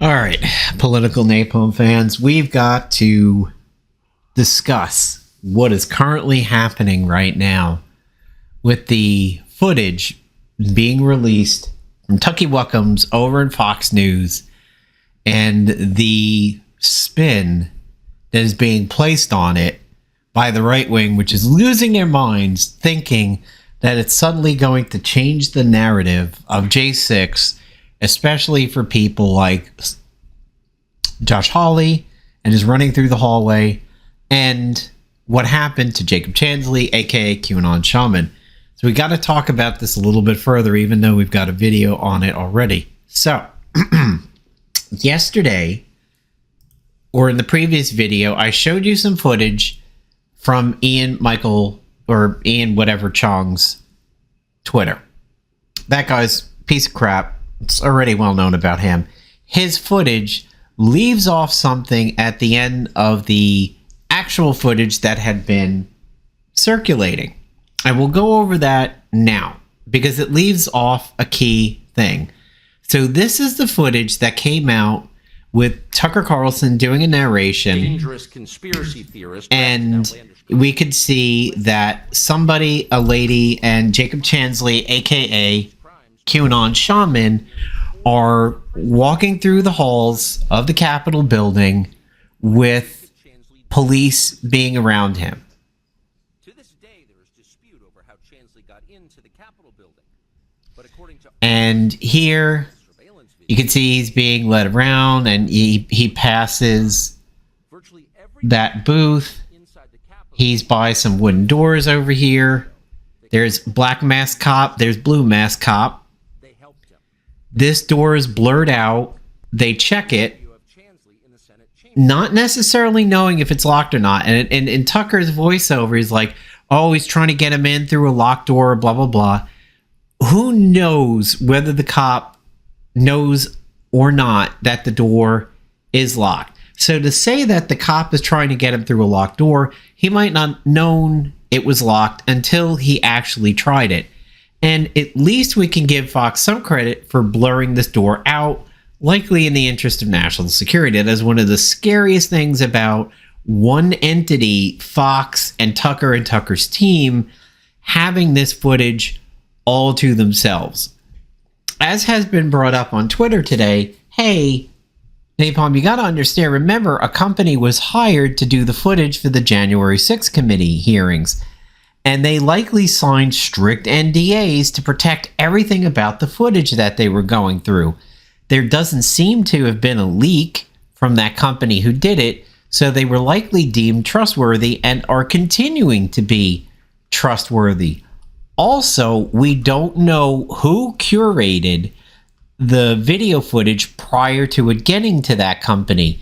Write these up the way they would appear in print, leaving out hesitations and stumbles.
All right, political Napalm fans, we've got to discuss what is currently happening right now with the footage being released from Tucky Wuckums over in Fox News and the spin that is being placed on it by the right wing, which is losing their minds, thinking that it's suddenly going to change the narrative of J6, especially for people like Josh Hawley and is running through the hallway, and what happened to Jacob Chansley, aka Qanon Shaman. So we got to talk about this a little bit further, even though we've got a video on it already. So yesterday, or in the previous video, I showed you some footage from Ian Michael, or Ian whatever Chong's Twitter. That guy's a piece of crap. It's already well known about him. His footage leaves off something at the end of the actual footage that had been circulating. And we'll go over that now because it leaves off a key thing. So this is the footage that came out with Tucker Carlson doing a narration. Dangerous conspiracy theorist. And we could see that somebody, a lady, and Jacob Chansley, aka Qanon Shaman, are walking through the halls of the Capitol building with police being around him. To this day, there is dispute over how Chansley got into the Capitol building. But according to And here you can see he's being led around, and he passes that booth. He's by some wooden doors over here. There's black mask cop. There's blue mask cop. This door is blurred out. They check it, not necessarily knowing if it's locked or not. And in Tucker's voiceover, he's like, oh, he's trying to get him in through a locked door, blah, blah, blah. Who knows whether the cop knows or not that the door is locked? So to say that the cop is trying to get him through a locked door, he might not have known it was locked until he actually tried it. And at least we can give Fox some credit for blurring this door out, likely in the interest of national security. That is one of the scariest things about one entity, Fox and Tucker's team, having this footage all to themselves. As has been brought up on Twitter today, hey, Napalm, you got to understand, remember, a company was hired to do the footage for the January 6th committee hearings, and they likely signed strict NDAs to protect everything about the footage that they were going through. There doesn't seem to have been a leak from that company who did it, so they were likely deemed trustworthy and are continuing to be trustworthy. Also, we don't know who curated the video footage prior to it getting to that company.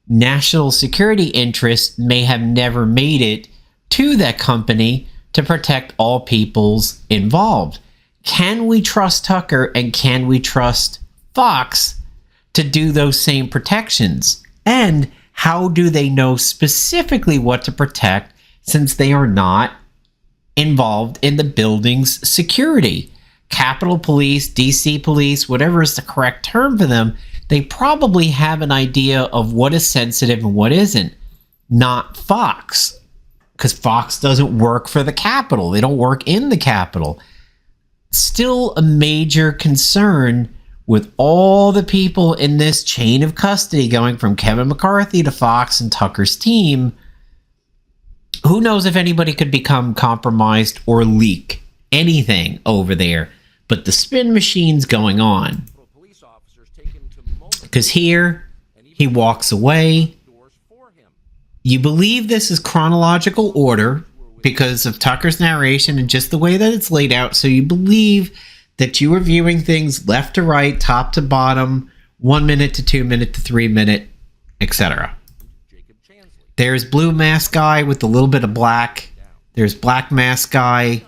National security interests may have never made it to that company to protect all peoples involved. Can we trust Tucker and can we trust Fox to do those same protections? And how do they know specifically what to protect since they are not involved in the building's security? Capitol Police, DC Police, whatever is the correct term for them, they probably have an idea of what is sensitive and what isn't. Not Fox, because Fox doesn't work for the Capitol. They don't work in the Capitol. Still a major concern with all the people in this chain of custody going from Kevin McCarthy to Fox and Tucker's team. Who knows if anybody could become compromised or leak anything over there. But the spin machine's going on. Because here, he walks away. You believe this is chronological order because of Tucker's narration and just the way that it's laid out. So you believe that you are viewing things left to right, top to bottom, 1 minute to 2 minute to 3 minute, etc. There's blue mask guy with a little bit of black. There's black mask guy.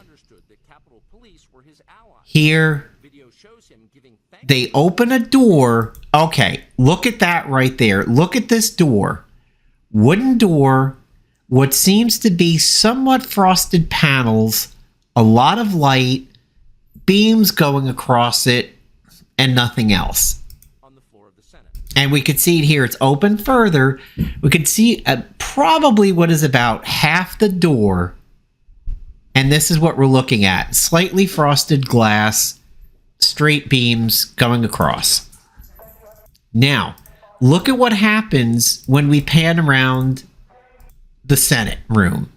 Here, they open a door. Okay, look at that right there. Look at this door. Wooden door, what seems to be somewhat frosted panels, a lot of light, beams going across it, and nothing else. And we could see it here. It's open further. We could see probably what is about half the door. And this is what we're looking at. Slightly frosted glass, straight beams going across. Now, look at what happens when we pan around the Senate room.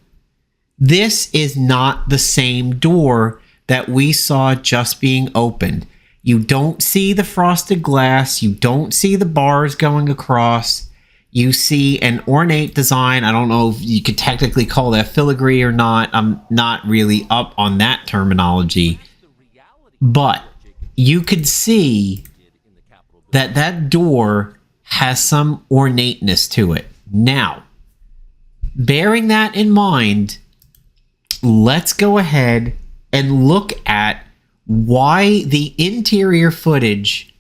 This is not the same door that we saw just being opened. You don't see the frosted glass. You don't see the bars going across. You see an ornate design. I don't know if you could technically call that filigree or not. I'm not really up on that terminology. But you could see that that door has some ornateness to it. Now, bearing that in mind, let's go ahead and look at why the interior footage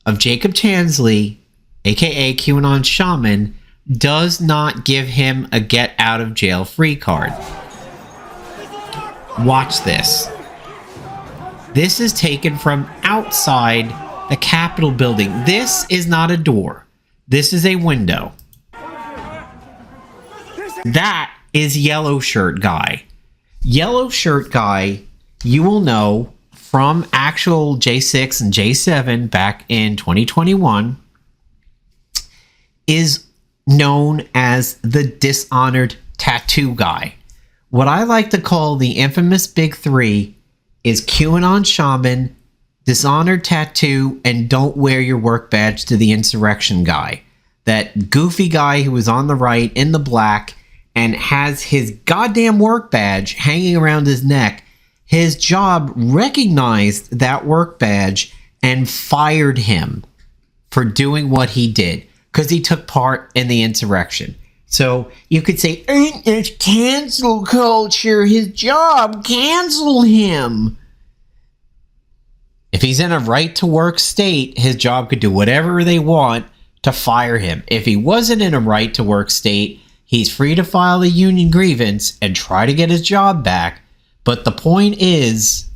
of Jacob Chansley, aka Qanon Shaman, does not give him a get out of jail free card. Watch this. This is taken from outside the Capitol building. This is not a door. This is a window. That is Yellow Shirt Guy. Yellow Shirt Guy, you will know from actual J6 and J7 back in 2021, is known as the Dishonored Tattoo Guy. What I like to call the infamous Big Three is Qanon Shaman, Dishonored Tattoo, and Don't Wear Your Work Badge to the Insurrection Guy. That goofy guy who was on the right in the black and has his goddamn work badge hanging around his neck. His job recognized that work badge and fired him for doing what he did because he took part in the insurrection. So you could say, ain't this cancel culture? His job, cancel him. If he's in a right to work state, his job could do whatever they want to fire him. If he wasn't in a right to work state, he's free to file a union grievance and try to get his job back. But the point is,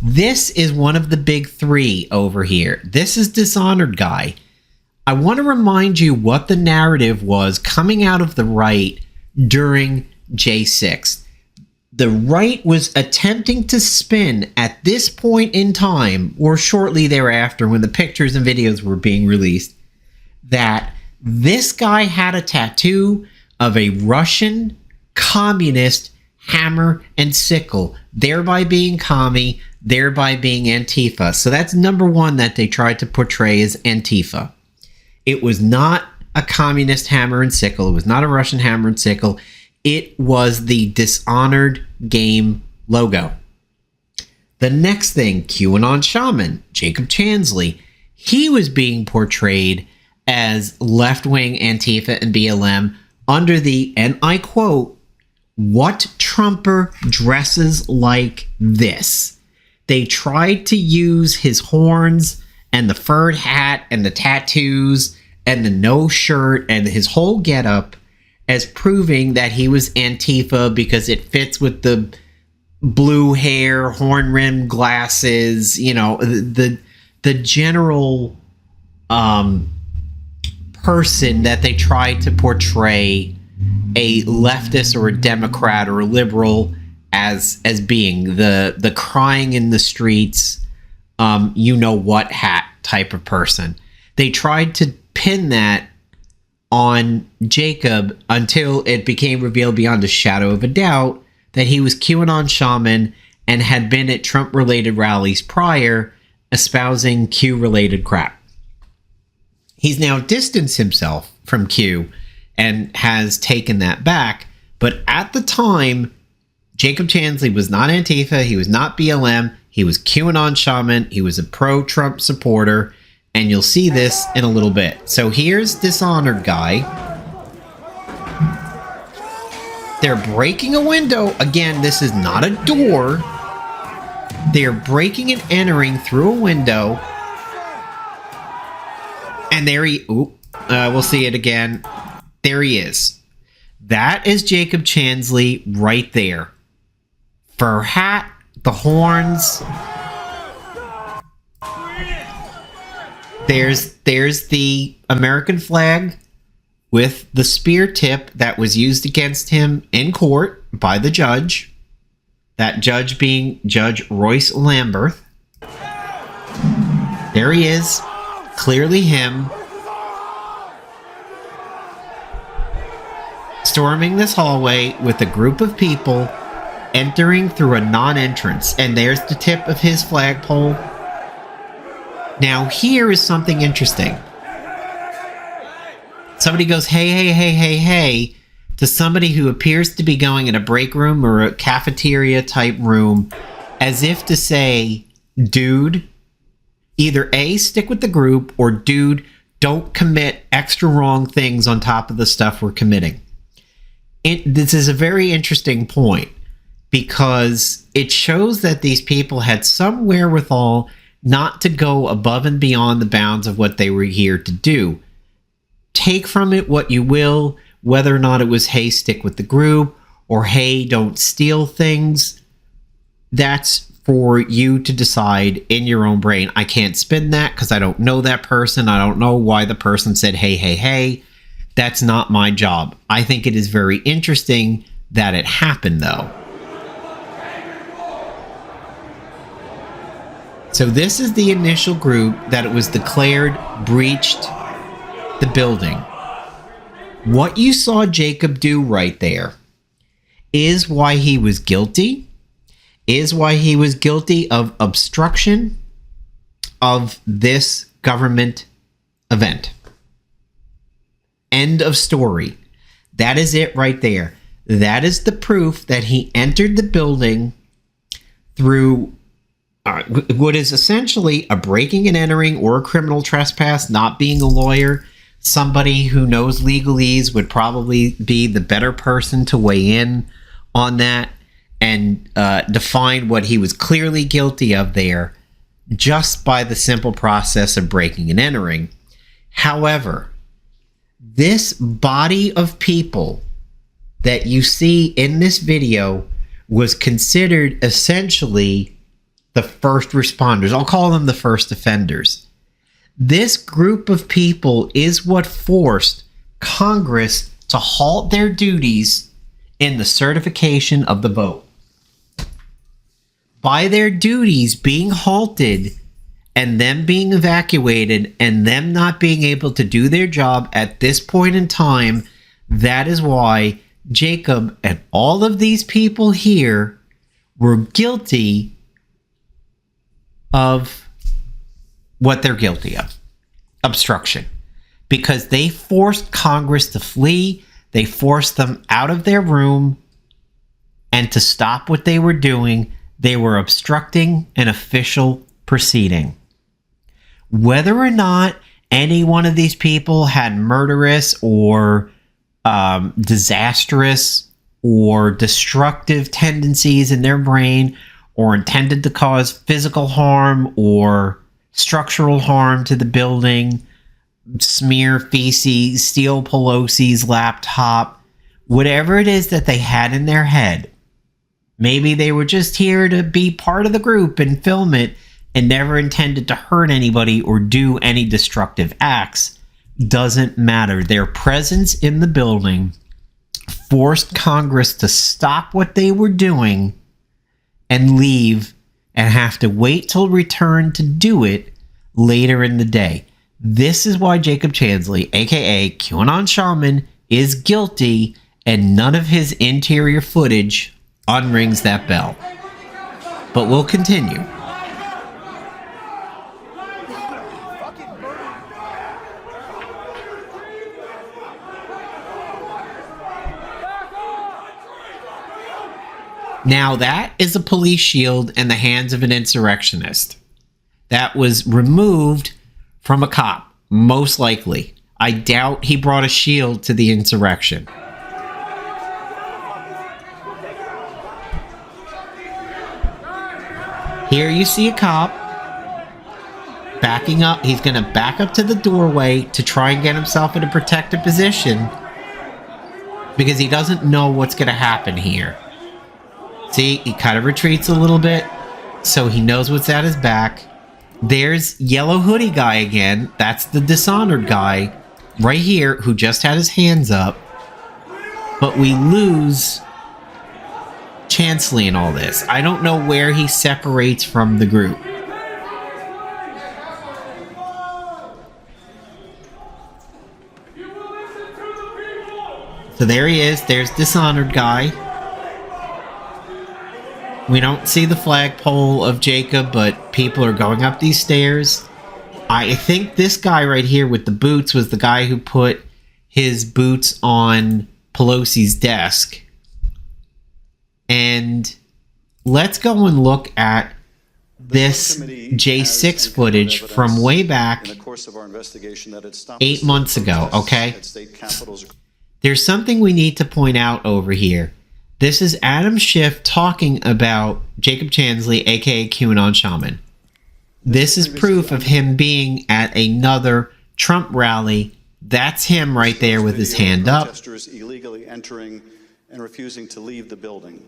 this is one of the big three over here. This is Dishonored Guy. I want to remind you what the narrative was coming out of the right during J6. The right was attempting to spin at this point in time, or shortly thereafter when the pictures and videos were being released, that this guy had a tattoo of a Russian communist hammer and sickle, thereby being commie, thereby being Antifa. So that's number one that they tried to portray as Antifa. It was not a communist hammer and sickle. It was not a Russian hammer and sickle. It was the Dishonored game logo. The next thing, Qanon Shaman, Jacob Chansley, he was being portrayed as left-wing Antifa and BLM under the, and I quote, "What Trumper dresses like this?" They tried to use his horns and the furred hat and the tattoos and the no shirt and his whole getup as proving that he was Antifa because it fits with the blue hair, horn-rimmed glasses, you know, the general person that they tried to portray a leftist or a Democrat or a liberal as being the crying in the streets, you know what hat type of person. They tried to pin that on Jacob until it became revealed beyond a shadow of a doubt that he was Qanon Shaman and had been at Trump-related rallies prior, espousing Q-related crap. He's now distanced himself from Q and has taken that back, but at the time, Jacob Chansley was not Antifa, he was not BLM, he was Qanon Shaman, he was a pro-Trump supporter, and you'll see this in a little bit. So here's Dishonored Guy. They're breaking a window. Again, this is not a door. They're breaking and entering through a window. And there he... we'll see it again. There he is. That is Jacob Chansley right there. Fur hat, the horns. There's the American flag with the spear tip that was used against him in court by the judge. That judge being Judge Royce Lamberth. There he is. Clearly him. Storming this hallway with a group of people entering through a non-entrance. And there's the tip of his flagpole. Now here is something interesting. Somebody goes, hey, hey, hey, hey, hey, to somebody who appears to be going in a break room or a cafeteria type room, as if to say, dude, either A, stick with the group, or dude, don't commit extra wrong things on top of the stuff we're committing. This is a very interesting point because it shows that these people had some wherewithal not to go above and beyond the bounds of what they were here to do. Take from it what you will, whether or not it was, hey, stick with the group, or hey, don't steal things. That's for you to decide in your own brain. I can't spin that because I don't know that person. I don't know why the person said, hey, hey, hey. That's not my job. I think it is very interesting that it happened, though. So this is the initial group that it was declared breached the building. What you saw Jacob do right there is why he was guilty, of obstruction of this government event. End of story. That is it right there. That is the proof that he entered the building through what is essentially a breaking and entering or a criminal trespass. Not being a lawyer, somebody who knows legalese would probably be the better person to weigh in on that and define what he was clearly guilty of there just by the simple process of breaking and entering. However, this body of people that you see in this video was considered essentially the first responders. I'll call them the first offenders. This group of people is what forced Congress to halt their duties in the certification of the vote. By their duties being halted and them being evacuated and them not being able to do their job at this point in time, that is why Jacob and all of these people here were guilty of what they're guilty of. Obstruction. Because they forced Congress to flee, they forced them out of their room, and to stop what they were doing, they were obstructing an official proceeding. Whether or not any one of these people had murderous or disastrous or destructive tendencies in their brain, or intended to cause physical harm or structural harm to the building, smear feces, steal Pelosi's laptop, whatever it is that they had in their head. Maybe they were just here to be part of the group and film it and never intended to hurt anybody or do any destructive acts. Doesn't matter. Their presence in the building forced Congress to stop what they were doing and leave and have to wait till return to do it later in the day. This is why Jacob Chansley, aka Qanon Shaman, is guilty, and none of his interior footage unrings that bell. But we'll continue. Now that is a police shield in the hands of an insurrectionist. That was removed from a cop, most likely. I doubt he brought a shield to the insurrection. Here you see a cop backing up. He's going to back up to the doorway to try and get himself in a protected position because he doesn't know what's going to happen here. See, he kind of retreats a little bit so he knows what's at his back. There's yellow hoodie guy again. That's the dishonored guy right here who just had his hands up. But we lose Chansley in all this. I don't know where he separates from the group. So there he is. There's dishonored guy. We don't see the flagpole of Jacob, but people are going up these stairs. I think this guy right here with the boots was the guy who put his boots on Pelosi's desk. And let's go and look at this J6 footage from way back 8 months ago, okay? There's something we need to point out over here. This is Adam Schiff talking about Jacob Chansley, aka Qanon Shaman. This is proof of him being at another Trump rally. That's him right there with his hand up. Protesters illegally entering and refusing to leave the building.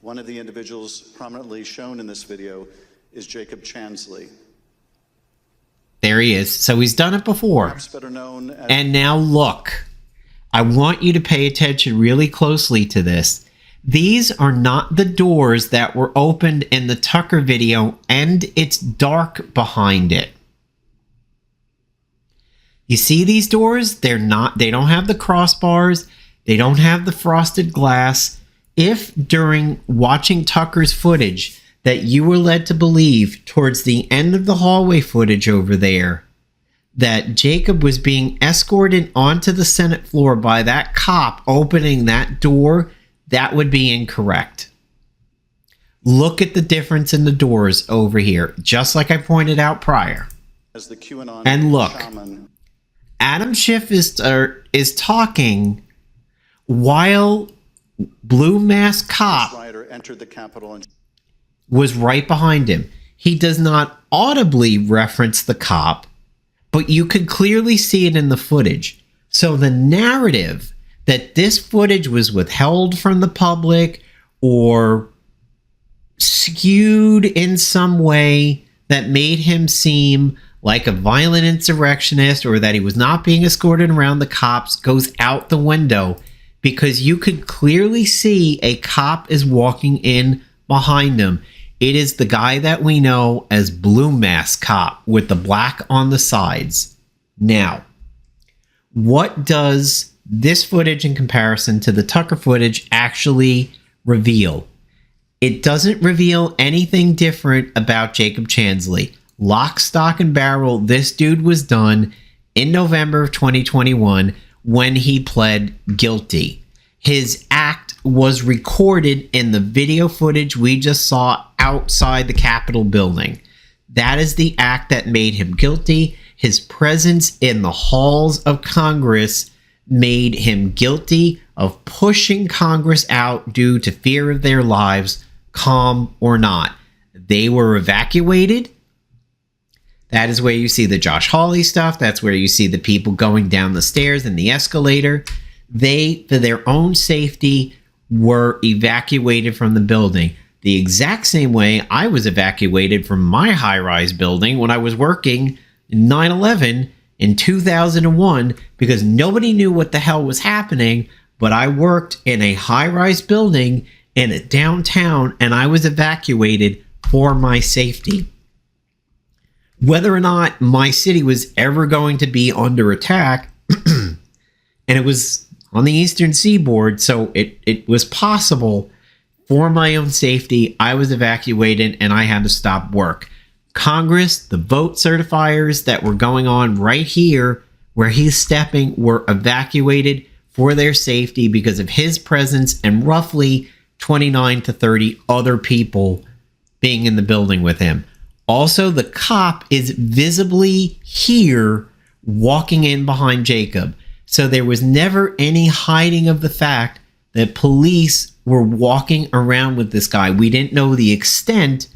One of the individuals prominently shown in this video is Jacob Chansley. There he is. So he's done it before. Better known as and now look. I want you to pay attention really closely to this. These are not the doors that were opened in the Tucker video, and it's dark behind it. You see these doors? They don't have the crossbars. They don't have the frosted glass. If during watching Tucker's footage that you were led to believe towards the end of the hallway footage over there that Jacob was being escorted onto the Senate floor by that cop opening that door, that would be incorrect. Look at the difference in the doors over here, just like I pointed out prior. as the QAnon And look, shaman. Adam Schiff is talking while blue mask cop Ryder entered the Capitol and was right behind him. He does not audibly reference the cop, but you could clearly see it in the footage. So the narrative that this footage was withheld from the public or skewed in some way that made him seem like a violent insurrectionist or that he was not being escorted around the cops goes out the window, because you could clearly see a cop is walking in behind him. It is the guy that we know as Blue Mask Cop with the black on the sides. Now, what does this footage in comparison to the Tucker footage actually reveal? It doesn't reveal anything different about Jacob Chansley. Lock, stock, and barrel, this dude was done in November of 2021 when he pled guilty. His act was recorded in the video footage we just saw outside the Capitol building. That is the act that made him guilty. His presence in the halls of Congress made him guilty of pushing Congress out due to fear of their lives, calm or not. They were evacuated. That is where you see the Josh Hawley stuff. That's where you see the people going down the stairs and the escalator. They, for their own safety, were evacuated from the building. The exact same way I was evacuated from my high-rise building when I was working 9/11 in 2001, because nobody knew what the hell was happening, but I worked in a high-rise building in a downtown, and I was evacuated for my safety. Whether or not my city was ever going to be under attack, and it was on the eastern seaboard, so it was possible for my own safety. I was evacuated and I had to stop work. Congress, the vote certifiers that were going on right here where he's stepping, were evacuated for their safety because of his presence and roughly 29 to 30 other people being in the building with him. Also, the cop is visibly here walking in behind Jacob. So there was never any hiding of the fact that police were walking around with this guy. We didn't know the extent,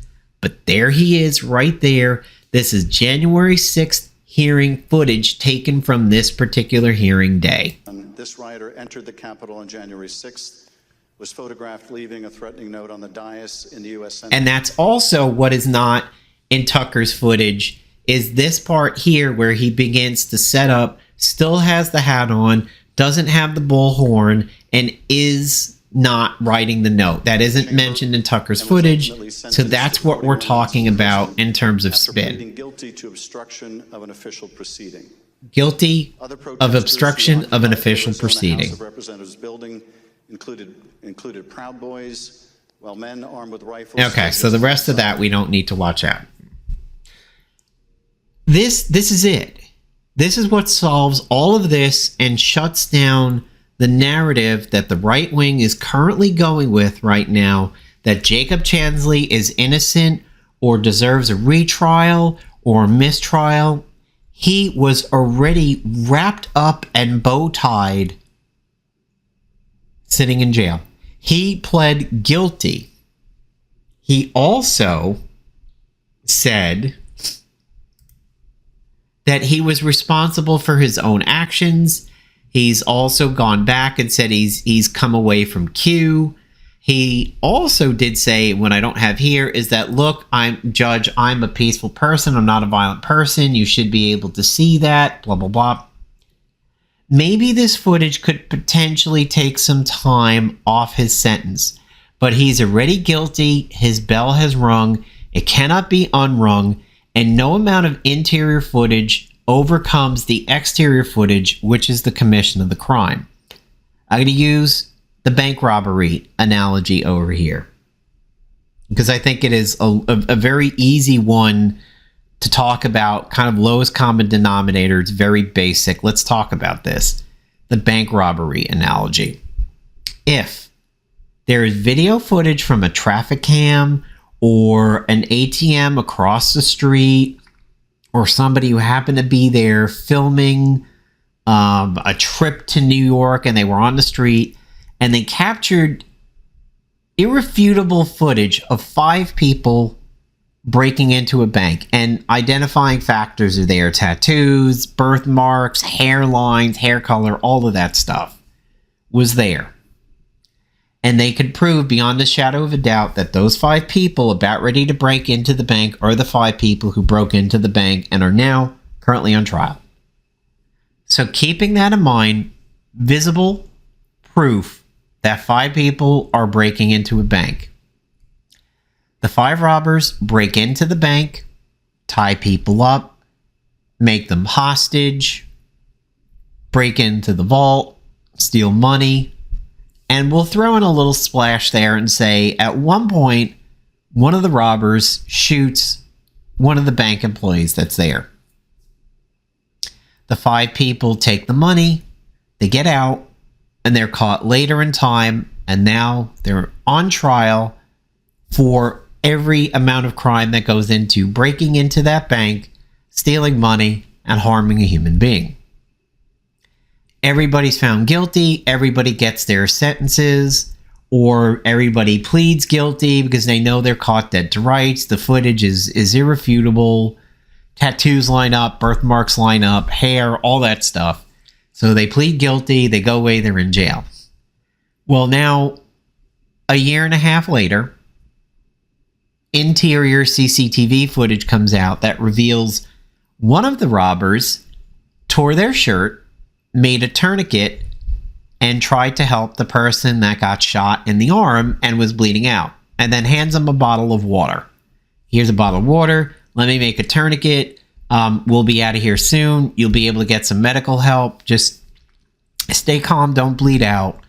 but there he is right there. This is January 6th hearing footage taken from this particular hearing day. This rioter entered the Capitol on January 6th, was photographed leaving a threatening note on the dais in the U.S. Senate. And that's also what is not in Tucker's footage is this part here where he begins to set up, still has the hat on, doesn't have the bullhorn, and is not writing the note. That isn't mentioned in Tucker's footage, so that's what we're talking about in terms of spin. Pleading guilty to obstruction of an official proceeding. Guilty of obstruction of an official proceeding. House of Representatives building included Proud Boys, while men armed with rifles. Okay, so the rest of that we don't need to watch out. This is it. This is what solves all of this and shuts down the narrative that the right wing is currently going with right now, that Jacob Chansley is innocent or deserves a retrial or a mistrial. He was already wrapped up and bow-tied, sitting in jail. He pled guilty. He also said that he was responsible for his own actions. He's also gone back and said he's come away from Q. He also did say, what I don't have here, is that, look, I'm a peaceful person. I'm not a violent person. You should be able to see that, blah, blah, blah. Maybe this footage could potentially take some time off his sentence, but he's already guilty. His bell has rung. It cannot be unrung. And no amount of interior footage overcomes the exterior footage, which is the commission of the crime. I'm going to use the bank robbery analogy over here, because I think it is a very easy one to talk about, kind of lowest common denominator. It's very basic. Let's talk about this. The bank robbery analogy. If there is video footage from a traffic cam or an ATM across the street, or somebody who happened to be there filming a trip to New York and they were on the street and they captured irrefutable footage of 5 people breaking into a bank, and identifying factors are there: tattoos, birthmarks, hairlines, hair color, all of that stuff was there. And they could prove beyond a shadow of a doubt that those 5 people about ready to break into the bank are the 5 people who broke into the bank and are now currently on trial. So keeping that in mind, visible proof that 5 people are breaking into a bank. The 5 robbers break into the bank, tie people up, make them hostage, break into the vault, steal money. And we'll throw in a little splash there and say, at one point, one of the robbers shoots one of the bank employees that's there. The 5 people take the money, they get out, and they're caught later in time, and now they're on trial for every amount of crime that goes into breaking into that bank, stealing money, and harming a human being. Everybody's found guilty, everybody gets their sentences, or everybody pleads guilty because they know they're caught dead to rights. The footage is irrefutable. Tattoos line up, birthmarks line up, hair, all that stuff. So they plead guilty, they go away, they're in jail. Well, now, a year and a half later, interior CCTV footage comes out that reveals one of the robbers tore their shirt, made a tourniquet, and tried to help the person that got shot in the arm and was bleeding out, and then hands him a bottle of water. Here's a bottle of water. Let me make a tourniquet. We'll be out of here soon. You'll be able to get some medical help. Just stay calm. Don't bleed out.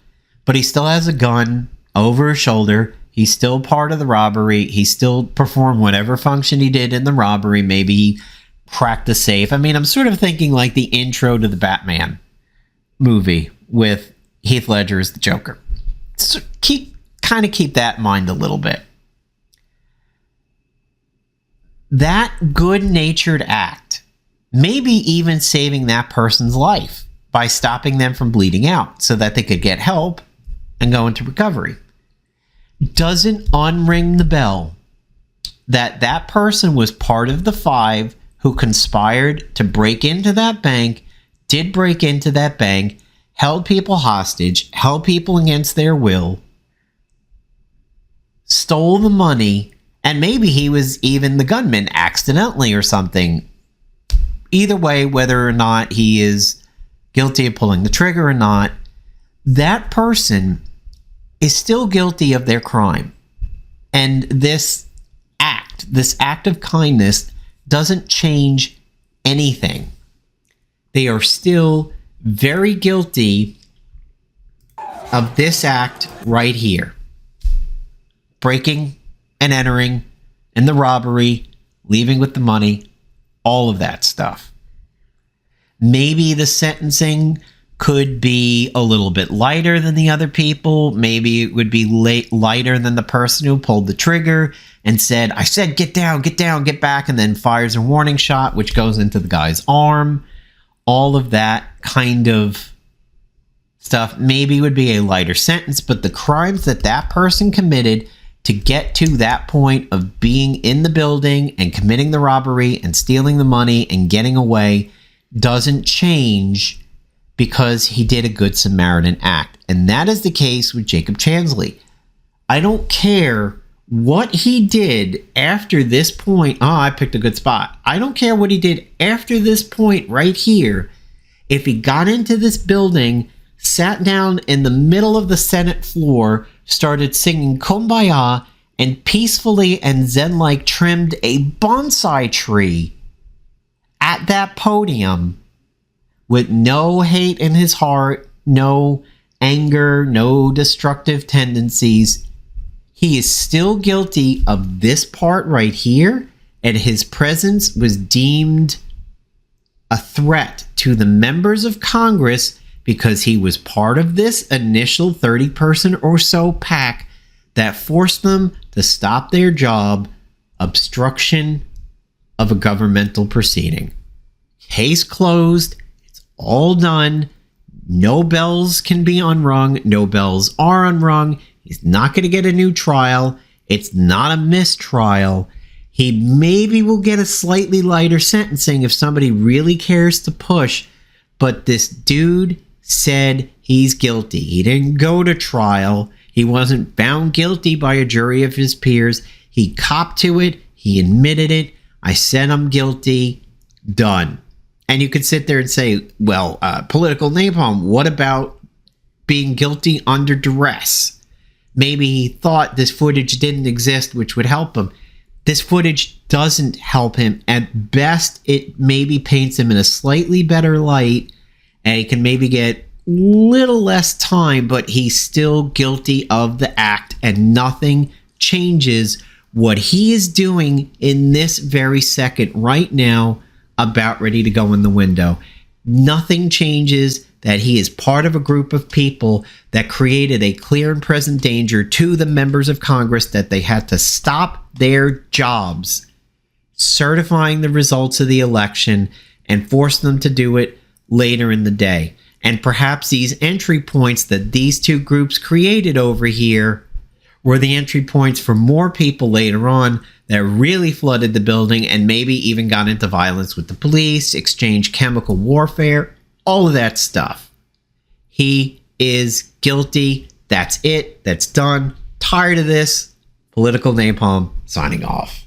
But he still has a gun over his shoulder. He's still part of the robbery. He still performed whatever function he did in the robbery. Maybe he cracked the safe. I mean, I'm sort of thinking like the intro to the Batman movie with Heath Ledger as the Joker. So keep that in mind a little bit. That good-natured act, maybe even saving that person's life by stopping them from bleeding out so that they could get help and go into recovery, doesn't unring the bell that that person was part of the 5 who conspired to break into that bank, did break into that bank, held people hostage, held people against their will, stole the money, And maybe he was even the gunman accidentally or something. Either way, whether or not he is guilty of pulling the trigger or not, that person is still guilty of their crime. And this act of kindness doesn't change anything. They are still very guilty of this act right here. Breaking and entering, and the robbery, leaving with the money, all of that stuff. Maybe the sentencing could be a little bit lighter than the other people. Maybe it would be lighter than the person who pulled the trigger and said, I said, get down, get back, and then fires a warning shot, which goes into the guy's arm. All of that kind of stuff maybe would be a lighter sentence, but the crimes that that person committed to get to that point of being in the building and committing the robbery and stealing the money and getting away doesn't change because he did a Good Samaritan act. And that is the case with Jacob Chansley. I don't care what he did after this point. Oh, I picked a good spot. I don't care what he did after this point right here. If he got into this building, sat down in the middle of the Senate floor, started singing Kumbaya, and peacefully and zen-like trimmed a bonsai tree at that podium with no hate in his heart, no anger, no destructive tendencies, he is still guilty of this part right here, and his presence was deemed a threat to the members of Congress because he was part of this initial 30-person or so pack that forced them to stop their job, obstruction of a governmental proceeding. Case closed. It's all done. No bells can be unrung. No bells are unrung. He's not going to get a new trial. It's not a mistrial. He maybe will get a slightly lighter sentencing if somebody really cares to push. But this dude said he's guilty. He didn't go to trial. He wasn't found guilty by a jury of his peers. He copped to it. He admitted it. I said I'm guilty. Done. And you could sit there and say, well, political napalm, what about being guilty under duress? Maybe he thought this footage didn't exist, which would help him. This footage doesn't help him. At best, it maybe paints him in a slightly better light, and he can maybe get little less time, but he's still guilty of the act, and nothing changes what he is doing in this very second right now, about ready to go in the window. Nothing changes that he is part of a group of people that created a clear and present danger to the members of Congress that they had to stop their jobs certifying the results of the election and force them to do it later in the day. And perhaps these entry points that these two groups created over here were the entry points for more people later on that really flooded the building and maybe even got into violence with the police, exchanged chemical warfare, all of that stuff. He is guilty. That's it. That's done. Tired of this. Political napalm signing off.